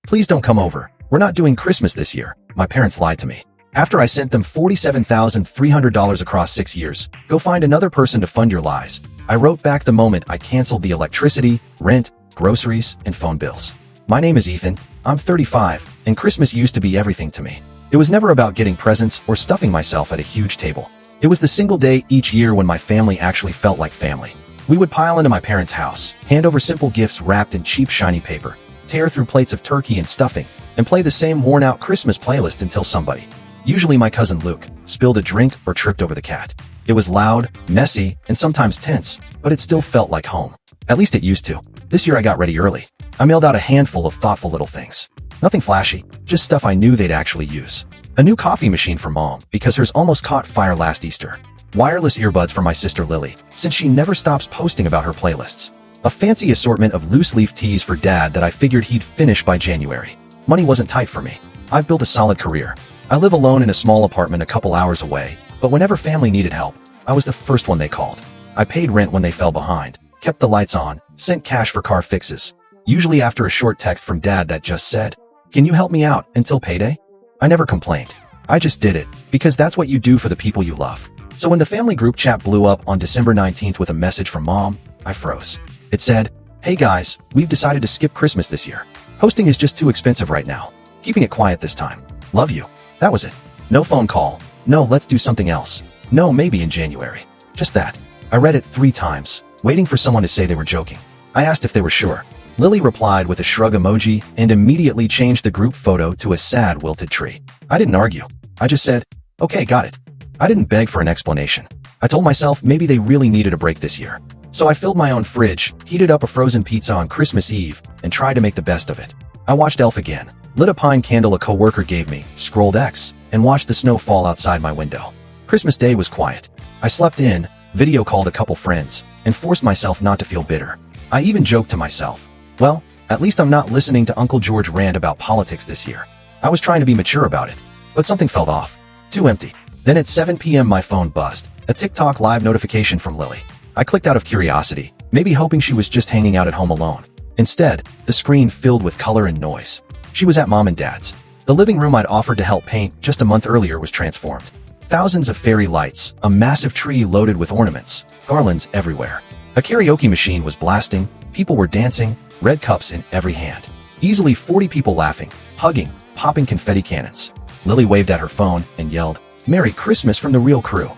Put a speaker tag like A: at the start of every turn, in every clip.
A: Please don't come over. We're not doing Christmas this year. My parents lied to me. After I sent them $47,300 across 6 years, go find another person to fund your lies. I wrote back the moment I canceled the electricity, rent, groceries, and phone bills. My name is Ethan. I'm 35, and Christmas used to be everything to me. It was never about getting presents or stuffing myself at a huge table. It was the single day each year when my family actually felt like family. We would pile into my parents' house, hand over simple gifts wrapped in cheap shiny paper, tear through plates of turkey and stuffing, and play the same worn-out Christmas playlist until somebody, usually my cousin Luke, spilled a drink or tripped over the cat. It was loud, messy, and sometimes tense, but it still felt like home. At least it used to. This year I got ready early. I mailed out a handful of thoughtful little things. Nothing flashy, just stuff I knew they'd actually use. A new coffee machine for Mom, because hers almost caught fire last Easter. Wireless earbuds for my sister Lily, since she never stops posting about her playlists. A fancy assortment of loose-leaf teas for Dad that I figured he'd finish by January. Money wasn't tight for me. I've built a solid career. I live alone in a small apartment a couple hours away, but whenever family needed help, I was the first one they called. I paid rent when they fell behind, kept the lights on, sent cash for car fixes, usually after a short text from Dad that just said, "Can you help me out until payday?" I never complained. I just did it, because that's what you do for the people you love. So when the family group chat blew up on December 19th with a message from Mom, I froze. It said, "Hey guys, we've decided to skip Christmas this year. Hosting is just too expensive right now. Keeping it quiet this time. Love you." That was it. No phone call. No, let's do something else. No, maybe in January. Just that. I read it 3 times, waiting for someone to say they were joking. I asked if they were sure. Lily replied with a shrug emoji and immediately changed the group photo to a sad wilted tree. I didn't argue. I just said, "Okay, got it." I didn't beg for an explanation. I told myself maybe they really needed a break this year. So I filled my own fridge, heated up a frozen pizza on Christmas Eve, and tried to make the best of it. I watched Elf again, lit a pine candle a coworker gave me, scrolled X, and watched the snow fall outside my window. Christmas Day was quiet. I slept in, video called a couple friends, and forced myself not to feel bitter. I even joked to myself, well, at least I'm not listening to Uncle George rant about politics this year. I was trying to be mature about it, but something felt off. Too empty. Then at 7 p.m. my phone buzzed, a TikTok live notification from Lily. I clicked out of curiosity, maybe hoping she was just hanging out at home alone. Instead, the screen filled with color and noise. She was at Mom and Dad's. The living room I'd offered to help paint just a month earlier was transformed. Thousands of fairy lights, a massive tree loaded with ornaments, garlands everywhere. A karaoke machine was blasting, people were dancing, red cups in every hand. Easily 40 people laughing, hugging, popping confetti cannons. Lily waved at her phone and yelled, "Merry Christmas" from the real crew.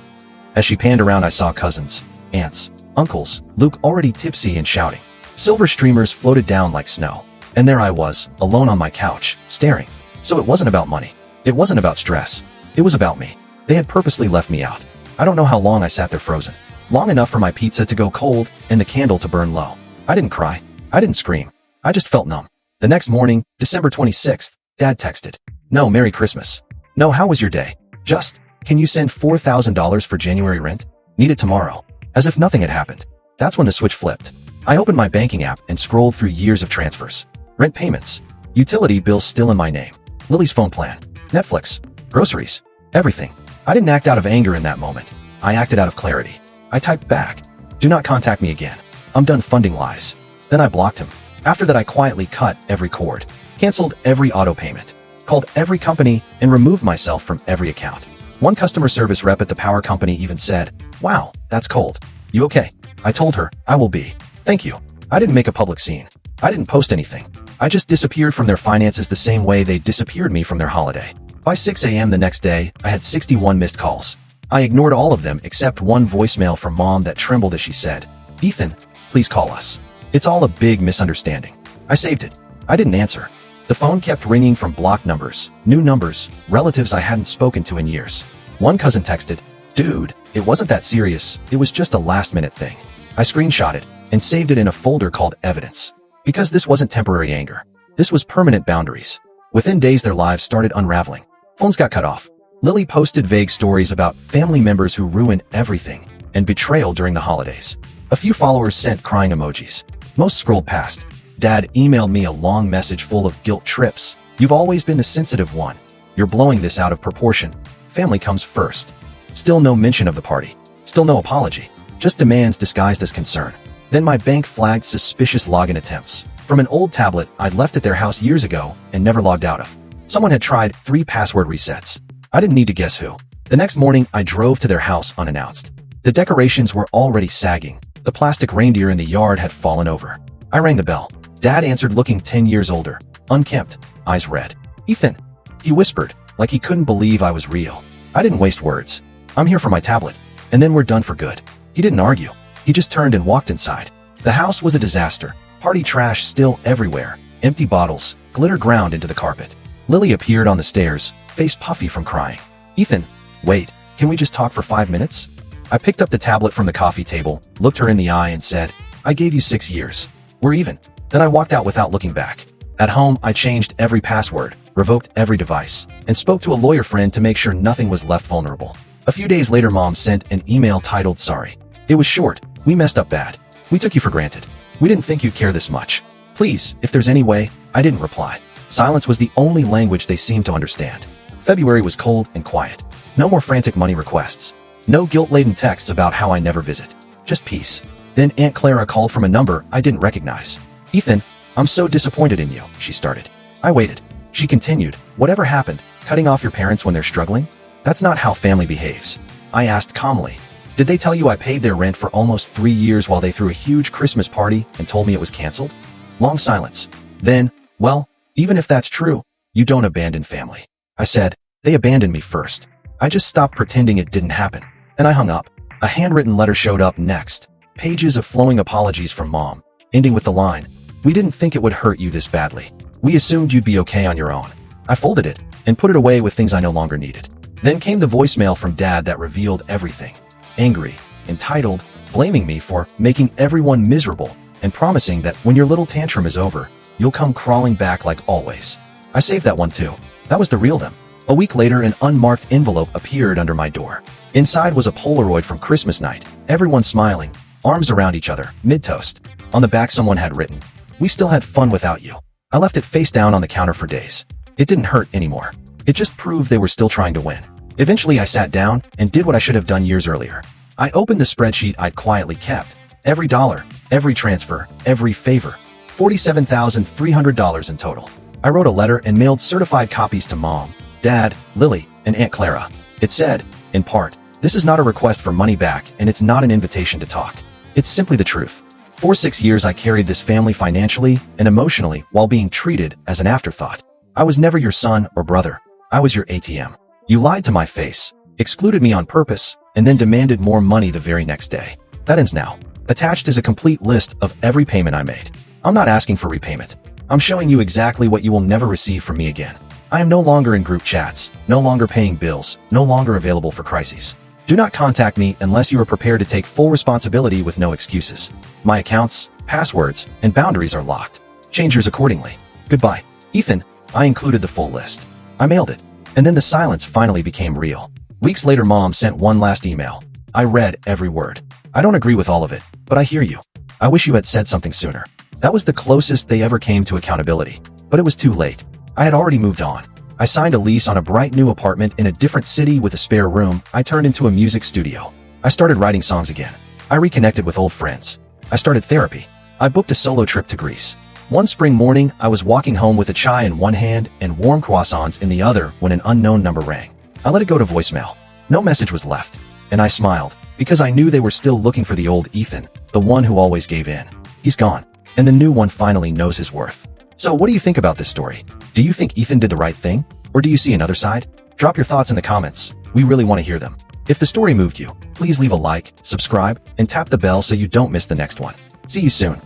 A: As she panned around, I saw cousins, aunts, uncles, Luke already tipsy and shouting. Silver streamers floated down like snow. And there I was, alone on my couch, staring. So it wasn't about money. It wasn't about stress. It was about me. They had purposely left me out. I don't know how long I sat there frozen. Long enough for my pizza to go cold and the candle to burn low. I didn't cry. I didn't scream. I just felt numb. The next morning, December 26th, Dad texted. "No, Merry Christmas. No, how was your day? Just, can you send $4,000 for January rent? Need it tomorrow." As if nothing had happened. That's when the switch flipped. I opened my banking app and scrolled through years of transfers. Rent payments. Utility bills still in my name. Lily's phone plan. Netflix. Groceries. Everything. I didn't act out of anger in that moment. I acted out of clarity. I typed back, "Do not contact me again. I'm done funding lies." Then I blocked him. After that I quietly cut every cord, canceled every auto payment, called every company, and removed myself from every account. One customer service rep at the power company even said, "Wow, that's cold. You okay?" I told her, "I will be. Thank you." I didn't make a public scene. I didn't post anything. I just disappeared from their finances the same way they disappeared me from their holiday. By 6 a.m. the next day, I had 61 missed calls. I ignored all of them except one voicemail from Mom that trembled as she said, "Ethan, please call us. It's all a big misunderstanding." I saved it. I didn't answer. The phone kept ringing from blocked numbers, new numbers, relatives I hadn't spoken to in years. One cousin texted, "Dude, it wasn't that serious. It was just a last-minute thing." I screenshot it and saved it in a folder called Evidence. Because this wasn't temporary anger. This was permanent boundaries. Within days their lives started unraveling. Phones got cut off. Lily posted vague stories about family members who ruined everything and betrayal during the holidays. A few followers sent crying emojis. Most scrolled past. Dad emailed me a long message full of guilt trips. "You've always been the sensitive one. You're blowing this out of proportion. Family comes first." Still no mention of the party. Still no apology. Just demands disguised as concern. Then my bank flagged suspicious login attempts. from an old tablet I'd left at their house years ago and never logged out of. Someone had tried 3 password resets. I didn't need to guess who. The next morning, I drove to their house unannounced. The decorations were already sagging. The plastic reindeer in the yard had fallen over. I rang the bell. Dad answered, looking 10 years older, unkempt, eyes red. "Ethan," he whispered, like he couldn't believe I was real. I didn't waste words. "I'm here for my tablet, and then we're done for good." He didn't argue. He just turned and walked inside. The house was a disaster. Party trash still everywhere. Empty bottles, glitter ground into the carpet. Lily appeared on the stairs, face puffy from crying. "Ethan, wait, can we just talk for 5 minutes?" I picked up the tablet from the coffee table, looked her in the eye and said, "I gave you 6 years. We're even." Then I walked out without looking back. At home, I changed every password, revoked every device, and spoke to a lawyer friend to make sure nothing was left vulnerable. A few days later, Mom sent an email titled, "Sorry." It was short. "We messed up bad. We took you for granted. We didn't think you'd care this much. Please, if there's any way." I didn't reply. Silence was the only language they seemed to understand. February was cold and quiet. No more frantic money requests. No guilt-laden texts about how I never visit. Just peace. Then Aunt Clara called from a number I didn't recognize. "Ethan, I'm so disappointed in you," she started. I waited. She continued, "Whatever happened, cutting off your parents when they're struggling? That's not how family behaves." I asked calmly, "Did they tell you I paid their rent for almost 3 years while they threw a huge Christmas party and told me it was canceled?" Long silence. Then, "Well, even if that's true, you don't abandon family." I said, "They abandoned me first. I just stopped pretending it didn't happen." And I hung up. A handwritten letter showed up next. Pages of flowing apologies from Mom, ending with the line, "We didn't think it would hurt you this badly. We assumed you'd be okay on your own." I folded it and put it away with things I no longer needed. Then came the voicemail from Dad that revealed everything. Angry, entitled, blaming me for making everyone miserable, and promising that when your little tantrum is over, you'll come crawling back like always. I saved that one too. That was the real them. A week later, an unmarked envelope appeared under my door. Inside was a Polaroid from Christmas night, everyone smiling, arms around each other, mid-toast. On the back someone had written, "We still had fun without you." I left it face down on the counter for days. It didn't hurt anymore. It just proved they were still trying to win. Eventually I sat down and did what I should have done years earlier. I opened the spreadsheet I'd quietly kept. Every dollar, every transfer, every favor. $47,300 in total. I wrote a letter and mailed certified copies to Mom, Dad, Lily, and Aunt Clara. It said, in part, "This is not a request for money back, and it's not an invitation to talk. It's simply the truth. For 6 years I carried this family financially and emotionally while being treated as an afterthought. I was never your son or brother. I was your ATM. You lied to my face, excluded me on purpose, and then demanded more money the very next day. That ends now." Attached is a complete list of every payment I made. I'm not asking for repayment. I'm showing you exactly what you will never receive from me again. I am no longer in group chats, no longer paying bills, no longer available for crises. Do not contact me unless you are prepared to take full responsibility with no excuses. My accounts, passwords, and boundaries are locked. Change yours accordingly. Goodbye. Ethan. I included the full list. I mailed it. And then the silence finally became real. Weeks later, Mom sent one last email. I read every word. "I don't agree with all of it, but I hear you. I wish you had said something sooner." That was the closest they ever came to accountability. But it was too late. I had already moved on. I signed a lease on a bright new apartment in a different city with a spare room I turned into a music studio. I started writing songs again. I reconnected with old friends. I started therapy. I booked a solo trip to Greece. One spring morning, I was walking home with a chai in one hand and warm croissants in the other when an unknown number rang. I let it go to voicemail. No message was left. And I smiled, because I knew they were still looking for the old Ethan, the one who always gave in. He's gone. And the new one finally knows his worth. So what do you think about this story? Do you think Ethan did the right thing? Or do you see another side? Drop your thoughts in the comments. We really want to hear them. If the story moved you, please leave a like, subscribe, and tap the bell so you don't miss the next one. See you soon.